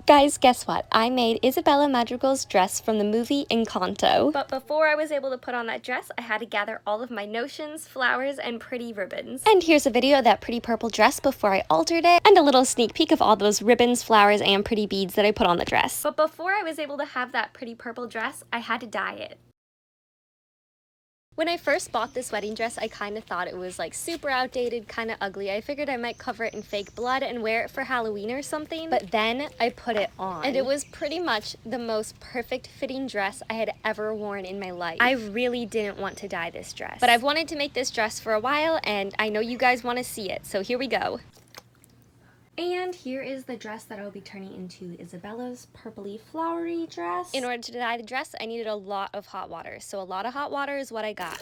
Guys, guess what? I made Isabella Madrigals' dress from the movie Encanto. But before I was able to put on that dress, I had to gather all of my notions, flowers, and pretty ribbons. And here's a video of that pretty purple dress before I altered it, and a little sneak peek of all those ribbons, flowers, and pretty beads that I put on the dress. But before I was able to have that pretty purple dress, I had to dye it. When I first bought this wedding dress, I kind of thought it was like super outdated, kind of ugly. I figured I might cover it in fake blood and wear it for Halloween or something. But then I put it on, and it was pretty much the most perfect fitting dress I had ever worn in my life. I really didn't want to dye this dress, but I've wanted to make this dress for a while, and I know you guys want to see it, so here we go. And here is the dress that I'll be turning into Isabella's purpley flowery dress. In order to dye the dress, I needed a lot of hot water. So a lot of hot water is what I got.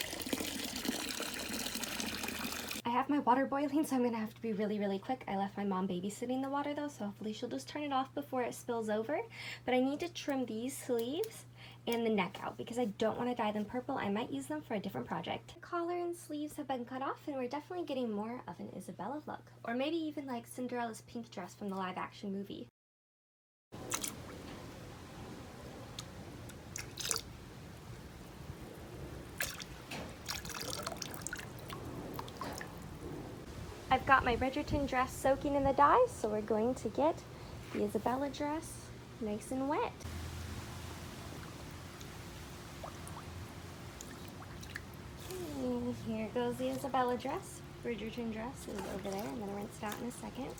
I have my water boiling, so I'm gonna have to be really, really quick. I left my mom babysitting the water though, so hopefully she'll just turn it off before it spills over. But I need to trim these sleeves and the neck out because I don't want to dye them purple. I might use them for a different project. The collar and sleeves have been cut off, and we're definitely getting more of an Isabella look. Or maybe even like Cinderella's pink dress from the live action movie. I've got my Bridgerton dress soaking in the dye, so we're going to get the Isabella dress nice and wet. And here goes the Isabella dress. Bridgerton dress is over there. I'm going to rinse it out in a second.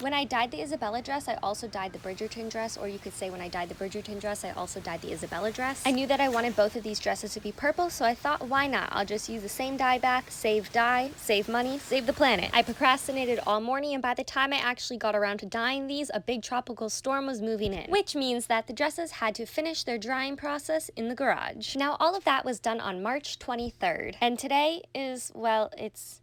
When I dyed the Isabella dress, I also dyed the Bridgerton dress, or you could say when I dyed the Bridgerton dress, I also dyed the Isabella dress. I knew that I wanted both of these dresses to be purple, so I thought, why not? I'll just use the same dye bath, save dye, save money, save the planet. I procrastinated all morning, and by the time I actually got around to dyeing these, a big tropical storm was moving in, which means that the dresses had to finish their drying process in the garage. Now, all of that was done on March 23rd, and today is, well, it's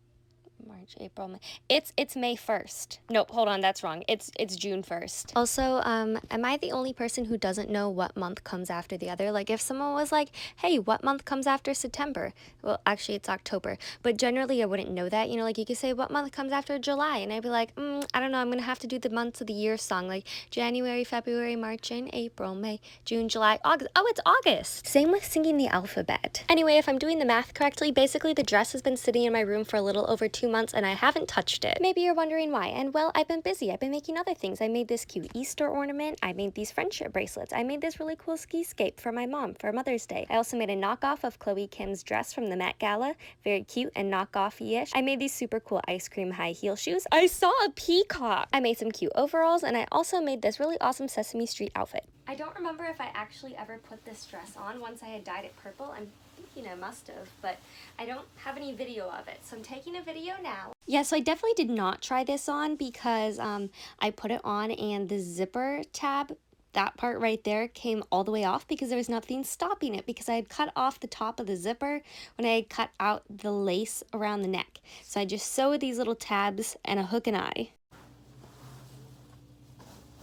March, April, May. It's May 1st. Nope, hold on, that's wrong. It's June 1st. Also, am I the only person who doesn't know what month comes after the other? Like, if someone was like, hey, what month comes after September? Well, actually, it's October. But generally, I wouldn't know that. You know, like, you could say, what month comes after July? And I'd be like, I don't know, I'm gonna have to do the months of the year song. Like, January, February, March, and April, May, June, July, August. Oh, it's August! Same with singing the alphabet. Anyway, if I'm doing the math correctly, basically, the dress has been sitting in my room for a little over 2 months, and I haven't touched it. Maybe you're wondering why, and well, I've been busy. I've been making other things. I made this cute Easter ornament. I made these friendship bracelets. I made this really cool ski scape for my mom for Mother's Day. I also made a knockoff of Chloe Kim's dress from the Met Gala. Very cute and knockoff-ish. I made these super cool ice cream high heel shoes. I saw a peacock. I made some cute overalls, and I also made this really awesome Sesame Street outfit. I don't remember if I actually ever put this dress on once I had dyed it purple. I'm thinking I must have, but I don't have any video of it, so I'm taking a video now. Yeah, so I definitely did not try this on because I put it on and the zipper tab, that part right there, came all the way off because there was nothing stopping it because I had cut off the top of the zipper when I had cut out the lace around the neck. So I just sewed these little tabs and a hook and eye.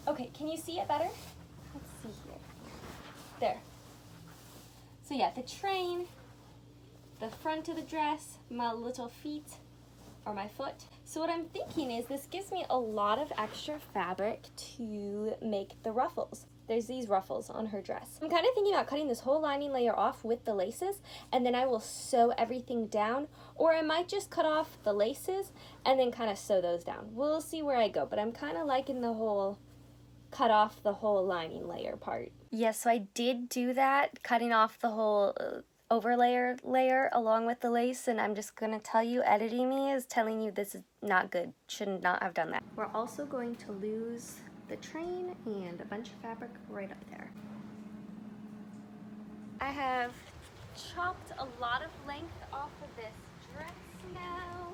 Okay, can you see it better? Let's see here. There. So yeah, the train, the front of the dress, my little feet, or my foot. So what I'm thinking is this gives me a lot of extra fabric to make the ruffles. There's these ruffles on her dress. I'm kind of thinking about cutting this whole lining layer off with the laces, and then I will sew everything down, or I might just cut off the laces and then kind of sew those down. We'll see where I go, but I'm kind of liking the whole cut off the whole lining layer part. Yes, so I did do that, cutting off the whole overlayer layer along with the lace, and I'm just gonna tell you, editing me is telling you this is not good. Should not have done that. We're also going to lose the train and a bunch of fabric right up there. I have chopped a lot of length off of this dress now.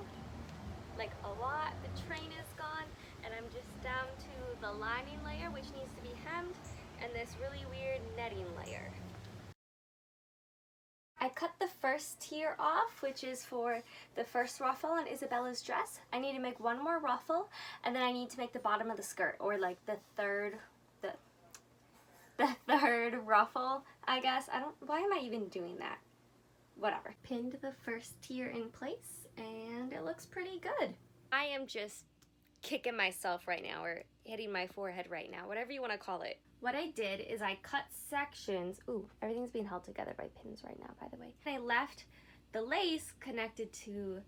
Like a lot. The train is gone, and I'm just down to the lining layer, which needs to be hemmed, and this really weird netting layer. I cut the first tier off, which is for the first ruffle on Isabella's dress. I need to make one more ruffle, and then I need to make the bottom of the skirt, or like the third ruffle, I guess. Why am I even doing that? Whatever. Pinned the first tier in place, and it looks pretty good. I am just kicking myself right now, or hitting my forehead right now, whatever you want to call it. What I did is I cut sections. Ooh, everything's being held together by pins right now, by the way. And I left the lace connected to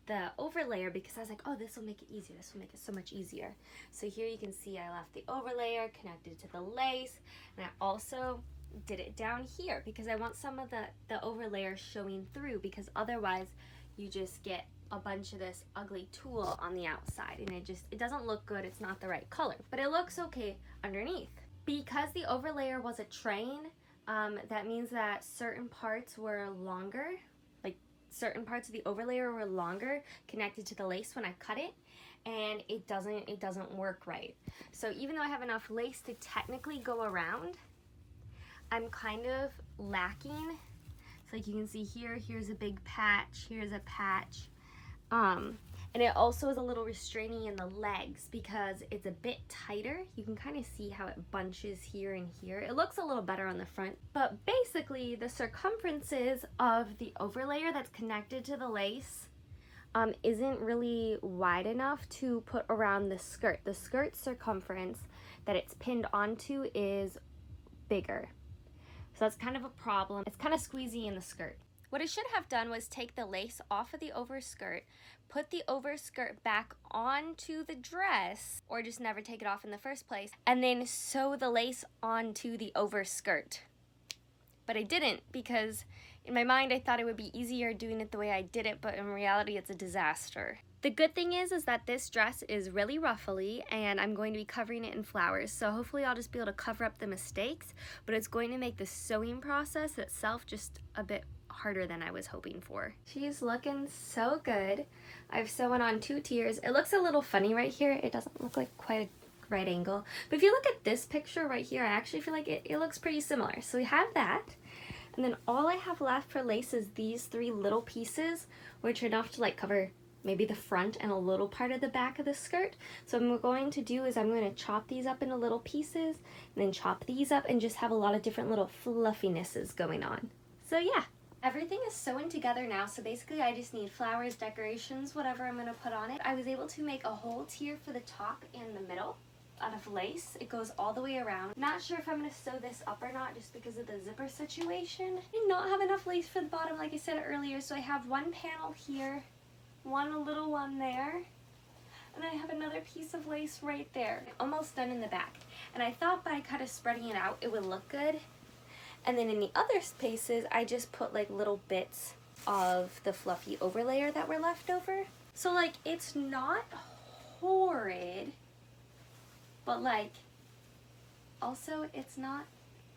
the overlayer because I was like, oh, this will make it easier. This will make it so much easier. So here you can see I left the overlayer connected to the lace, and I also did it down here because I want some of the overlayer showing through, because otherwise you just get a bunch of this ugly tulle on the outside and it doesn't look good. It's not the right color, but it looks okay underneath. Because the overlayer was a train, that means that certain parts were longer, like certain parts of the overlayer were longer connected to the lace when I cut it, and it doesn't work right. So even though I have enough lace to technically go around, I'm kind of lacking. So like you can see here, here's a big patch, here's a patch. And it also is a little restraining in the legs because it's a bit tighter. You can kind of see how it bunches here and here. It looks a little better on the front, but basically the circumferences of the overlayer that's connected to the lace isn't really wide enough to put around the skirt. The skirt circumference that it's pinned onto is bigger. So that's kind of a problem. It's kind of squeezy in the skirt. What I should have done was take the lace off of the overskirt, put the overskirt back onto the dress, or just never take it off in the first place, and then sew the lace onto the overskirt. But I didn't, because in my mind I thought it would be easier doing it the way I did it, but in reality it's a disaster. The good thing is that this dress is really ruffly and I'm going to be covering it in flowers, so hopefully I'll just be able to cover up the mistakes, but it's going to make the sewing process itself just a bit harder than I was hoping for. She's looking so good. I've sewn on 2 tiers. It looks a little funny right here. It doesn't look like quite a right angle, but if you look at this picture right here, I actually feel like it looks pretty similar. So we have that, and then all I have left for lace is these 3 little pieces, which are enough to like cover maybe the front and a little part of the back of the skirt. So what I'm going to do is I'm going to chop these up into little pieces and then chop these up and just have a lot of different little fluffinesses going on. So yeah, everything is sewn together now, so basically I just need flowers, decorations, whatever I'm going to put on it. I was able to make a whole tier for the top and the middle out of lace. It goes all the way around. Not sure if I'm going to sew this up or not just because of the zipper situation. I did not have enough lace for the bottom like I said earlier, so I have one panel here, one little one there, and then I have another piece of lace right there. Almost done in the back. And I thought by kind of spreading it out it would look good. And then in the other spaces, I just put like little bits of the fluffy overlayer that were left over. So like, it's not horrid, but like, also it's not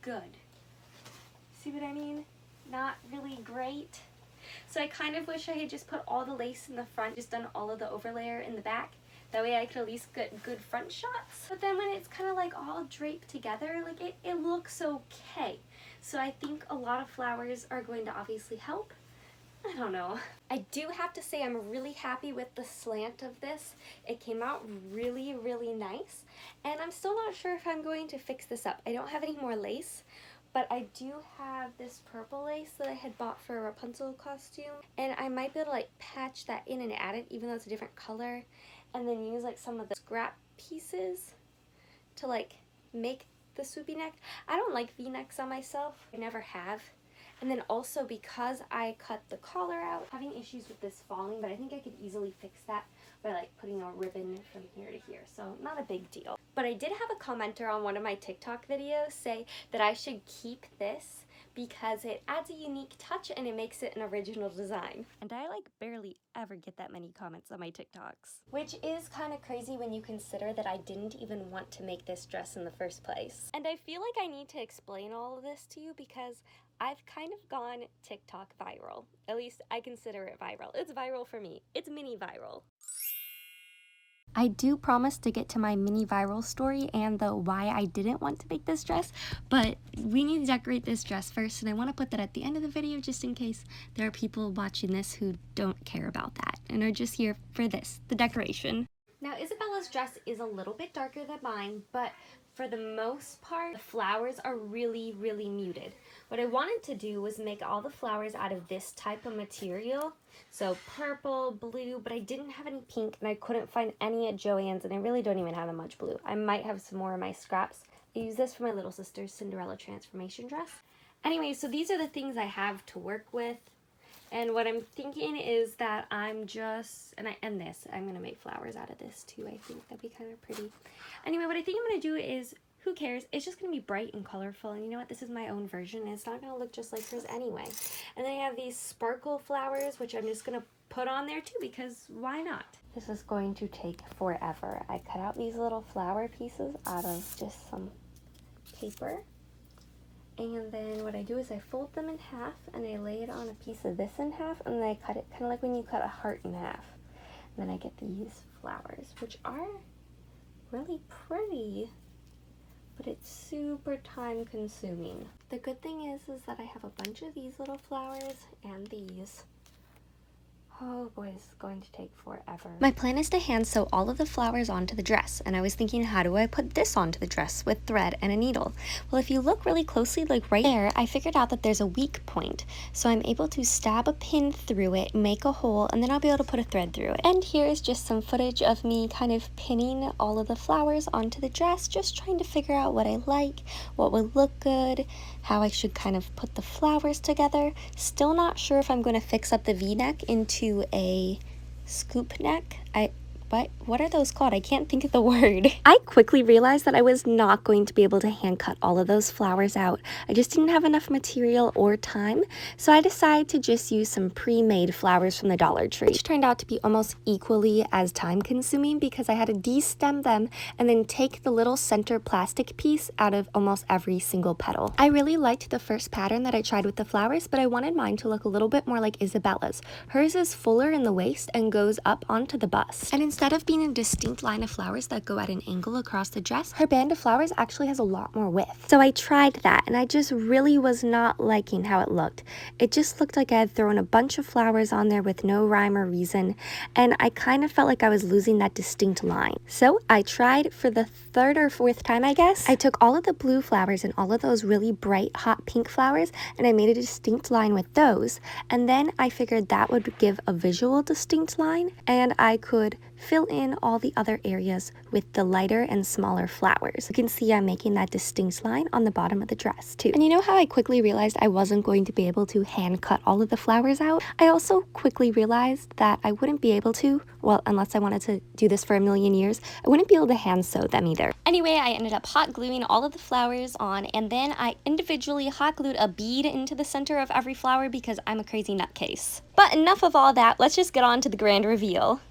good. See what I mean? Not really great. So I kind of wish I had just put all the lace in the front, just done all of the overlayer in the back. That way I could at least get good front shots. But then when it's kind of like all draped together, like it looks okay. So I think a lot of flowers are going to obviously help. I don't know. I do have to say I'm really happy with the slant of this. It came out really, really nice. And I'm still not sure if I'm going to fix this up. I don't have any more lace, but I do have this purple lace that I had bought for a Rapunzel costume. And I might be able to like patch that in and add it, even though it's a different color. And then use like some of the scrap pieces to like make the swoopy neck. I don't like V-necks on myself. I never have. And then also because I cut the collar out, having issues with this falling, but I think I could easily fix that by like putting a ribbon from here to here. So not a big deal. But I did have a commenter on one of my TikTok videos say that I should keep this because it adds a unique touch and it makes it an original design. And I like barely ever get that many comments on my TikToks. Which is kind of crazy when you consider that I didn't even want to make this dress in the first place. And I feel like I need to explain all of this to you because I've kind of gone TikTok viral. At least I consider it viral. It's viral for me. It's mini viral. I do promise to get to my mini viral story and the why I didn't want to make this dress, but we need to decorate this dress first, and I want to put that at the end of the video just in case there are people watching this who don't care about that and are just here for this, the decoration. Now Isabella Isabella's dress is a little bit darker than mine, but for the most part, the flowers are really, really muted. What I wanted to do was make all the flowers out of this type of material. So purple, blue, but I didn't have any pink and I couldn't find any at Joann's, and I really don't even have that much blue. I might have some more in my scraps. I use this for my little sister's Cinderella transformation dress. Anyway, so these are the things I have to work with. And what I'm thinking is that I'm gonna make flowers out of this too. I think that'd be kind of pretty. Anyway, what I think I'm gonna do is, who cares? It's just gonna be bright and colorful. And you know what? This is my own version, and it's not gonna look just like hers anyway. And then I have these sparkle flowers, which I'm just gonna put on there too, because why not? This is going to take forever. I cut out these little flower pieces out of just some paper. And then what I do is I fold them in half and I lay it on a piece of this in half, and then I cut it kind of like when you cut a heart in half. And then I get these flowers, which are really pretty, but it's super time consuming. The good thing is that I have a bunch of these little flowers and these. Oh boy, this is going to take forever. My plan is to hand sew all of the flowers onto the dress, and I was thinking, how do I put this onto the dress with thread and a needle? Well, if you look really closely, like right there, I figured out that there's a weak point. So I'm able to stab a pin through it, make a hole, and then I'll be able to put a thread through it. And here is just some footage of me kind of pinning all of the flowers onto the dress, just trying to figure out what I like, what would look good, how I should kind of put the flowers together. Still not sure if I'm going to fix up the V-neck into a scoop neck. What are those called? I can't think of the word. I quickly realized that I was not going to be able to hand cut all of those flowers out. I just didn't have enough material or time, so I decided to just use some pre-made flowers from the Dollar Tree, which turned out to be almost equally as time consuming because I had to de-stem them and then take the little center plastic piece out of almost every single petal. I really liked the first pattern that I tried with the flowers, but I wanted mine to look a little bit more like Isabella's. Hers is fuller in the waist and goes up onto the bust. And instead of being a distinct line of flowers that go at an angle across the dress, her band of flowers actually has a lot more width. So I tried that, and I just really was not liking how it looked. It just looked like I had thrown a bunch of flowers on there with no rhyme or reason, and I kind of felt like I was losing that distinct line. So I tried for the third or fourth time, I guess. I took all of the blue flowers and all of those really bright hot pink flowers, and I made a distinct line with those, and then I figured that would give a visual distinct line, and I could fill in all the other areas with the lighter and smaller flowers. You can see I'm making that distinct line on the bottom of the dress too. And you know how I quickly realized I wasn't going to be able to hand cut all of the flowers out? I also quickly realized that I wouldn't be able to, well, unless I wanted to do this for a million years, I wouldn't be able to hand sew them either. Anyway, I ended up hot gluing all of the flowers on, and then I individually hot glued a bead into the center of every flower because I'm a crazy nutcase. But enough of all that, let's just get on to the grand reveal.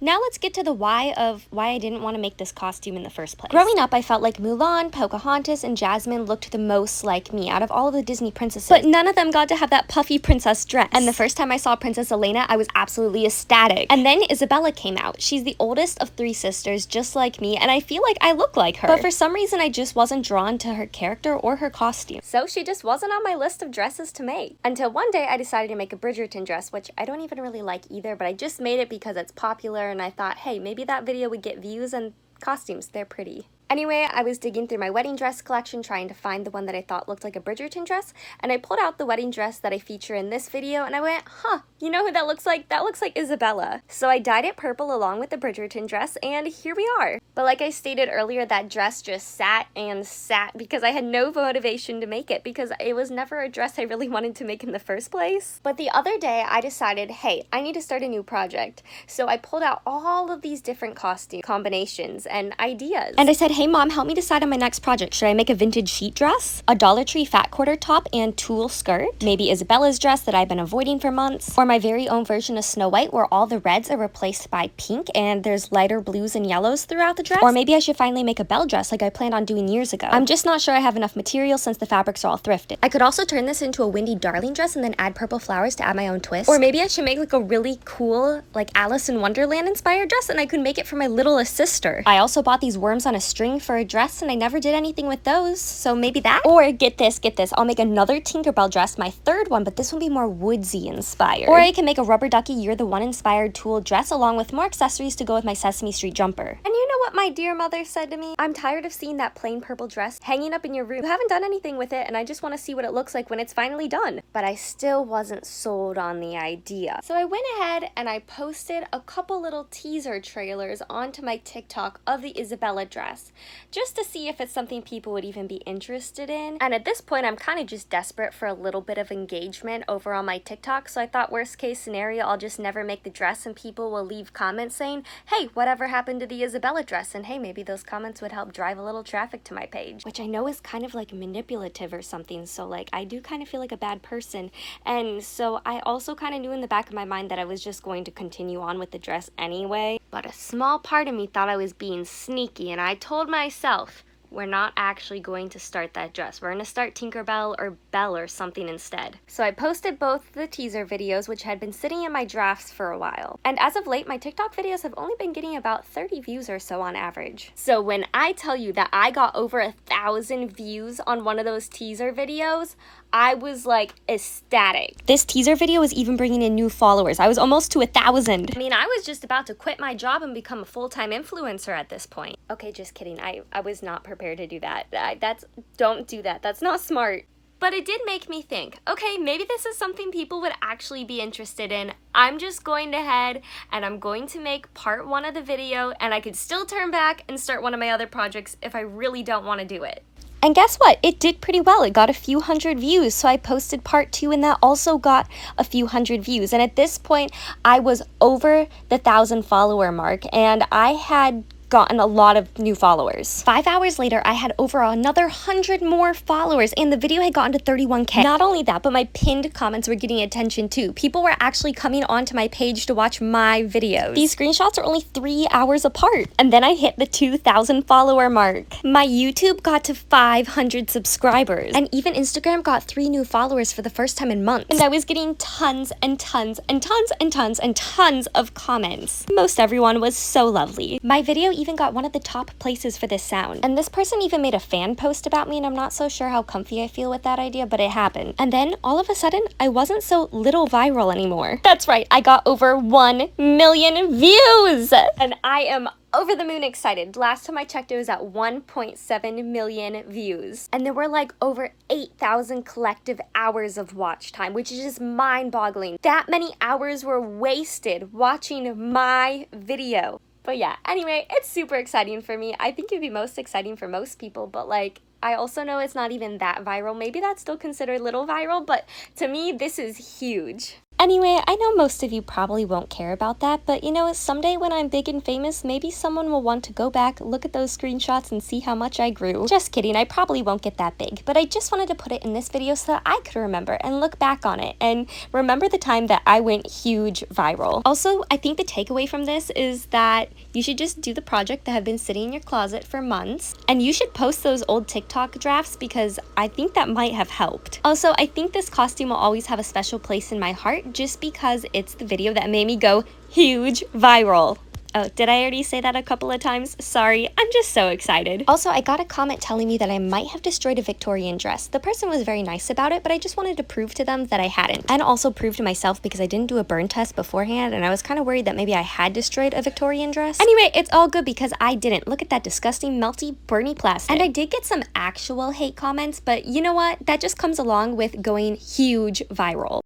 Now let's get to the why I didn't want to make this costume in the first place. Growing up, I felt like Mulan, Pocahontas, and Jasmine looked the most like me out of all of the Disney princesses. But none of them got to have that puffy princess dress. And the first time I saw Princess Elena, I was absolutely ecstatic. And then Isabella came out. She's the oldest of 3 sisters, just like me, and I feel like I look like her. But for some reason, I just wasn't drawn to her character or her costume. So she just wasn't on my list of dresses to make. Until one day, I decided to make a Bridgerton dress, which I don't even really like either, but I just made it because it's popular, and I thought, hey, maybe that video would get views, and costumes, they're pretty. Anyway, I was digging through my wedding dress collection trying to find the one that I thought looked like a Bridgerton dress, and I pulled out the wedding dress that I feature in this video, and I went, huh, you know who that looks like? That looks like Isabella. So I dyed it purple along with the Bridgerton dress, and here we are. But like I stated earlier, that dress just sat and sat because I had no motivation to make it, because it was never a dress I really wanted to make in the first place. But the other day, I decided, hey, I need to start a new project. So I pulled out all of these different costume combinations and ideas. And I said, hey mom, help me decide on my next project. Should I make a vintage sheet dress, a Dollar Tree fat quarter top and tulle skirt, maybe Isabella's dress that I've been avoiding for months, or my very own version of Snow White where all the reds are replaced by pink and there's lighter blues and yellows throughout the dress? Or maybe I should finally make a belle dress like I planned on doing years ago. I'm just not sure I have enough material since the fabrics are all thrifted. I could also turn this into a Windy Darling dress and then add purple flowers to add my own twist. Or maybe I should make like a really cool, like Alice in Wonderland inspired dress, and I could make it for my littlest sister. I also bought these worms on a string string for a dress and I never did anything with those, so maybe that? Or get this, I'll make another Tinkerbell dress, my third one, but this one will be more woodsy inspired. Or I can make a rubber ducky You're the One inspired tulle dress along with more accessories to go with my Sesame Street jumper. And you know what my dear mother said to me? I'm tired of seeing that plain purple dress hanging up in your room. You haven't done anything with it and I just want to see what it looks like when it's finally done. But I still wasn't sold on the idea. So I went ahead and I posted a couple little teaser trailers onto my TikTok of the Isabella dress, just to see if it's something people would even be interested in. And at this point, I'm kind of just desperate for a little bit of engagement over on my TikTok, so I thought worst case scenario, I'll just never make the dress and people will leave comments saying, hey, whatever happened to the Isabella dress? And hey, maybe those comments would help drive a little traffic to my page, which I know is kind of like manipulative or something, so like I do kind of feel like a bad person. And so I also kind of knew in the back of my mind that I was just going to continue on with the dress anyway, but a small part of me thought I was being sneaky, and I told myself, we're not actually going to start that dress. We're going to start Tinkerbell or Belle or something instead. So I posted both the teaser videos, which had been sitting in my drafts for a while. And as of late, my TikTok videos have only been getting about 30 views or so on average. So when I tell you that I got over 1,000 views on one of those teaser videos, I was like ecstatic. This teaser video was even bringing in new followers. I was almost to 1,000. I mean, I was just about to quit my job and become a full-time influencer at this point. Okay, just kidding. I was not prepared to do that. Don't do that. That's not smart. But it did make me think, okay, maybe this is something people would actually be interested in. I'm just going ahead and I'm going to make part 1 of the video, and I could still turn back and start one of my other projects if I really don't want to do it. And guess what? It did pretty well. It got a few hundred views. So I posted part 2 and that also got a few hundred views. And at this point, I was over the 1,000 follower mark and I had gotten a lot of new followers. 5 hours later, I had over another 100 more followers and the video had gotten to 31K. Not only that, but my pinned comments were getting attention too. People were actually coming onto my page to watch my videos. These screenshots are only 3 hours apart. And then I hit the 2,000 follower mark. My YouTube got to 500 subscribers. And even Instagram got 3 new followers for the first time in months. And I was getting tons and tons and tons and tons and tons of comments. Most everyone was so lovely. My video even got one of the top places for this sound. And this person even made a fan post about me, and I'm not so sure how comfy I feel with that idea, but it happened. And then all of a sudden, I wasn't so little viral anymore. That's right, I got over 1 million views! And I am over the moon excited. Last time I checked, it was at 1.7 million views. And there were like over 8,000 collective hours of watch time, which is just mind-boggling. That many hours were wasted watching my video. But yeah, anyway, it's super exciting for me. I think it'd be most exciting for most people, but like, I also know it's not even that viral. Maybe that's still considered little viral, but to me, this is huge. Anyway, I know most of you probably won't care about that, but you know, someday when I'm big and famous, maybe someone will want to go back, look at those screenshots, and see how much I grew. Just kidding, I probably won't get that big, but I just wanted to put it in this video so that I could remember and look back on it and remember the time that I went huge viral. Also, I think the takeaway from this is that you should just do the project that have been sitting in your closet for months, and you should post those old TikTok drafts because I think that might have helped. Also, I think this costume will always have a special place in my heart just because it's the video that made me go huge viral. Oh, did I already say that a couple of times? Sorry, I'm just so excited. Also, I got a comment telling me that I might have destroyed a Victorian dress. The person was very nice about it, but I just wanted to prove to them that I hadn't. And also prove to myself because I didn't do a burn test beforehand and I was kind of worried that maybe I had destroyed a Victorian dress. Anyway, it's all good because I didn't. Look at that disgusting, melty, burny plastic. And I did get some actual hate comments, but you know what? That just comes along with going huge viral.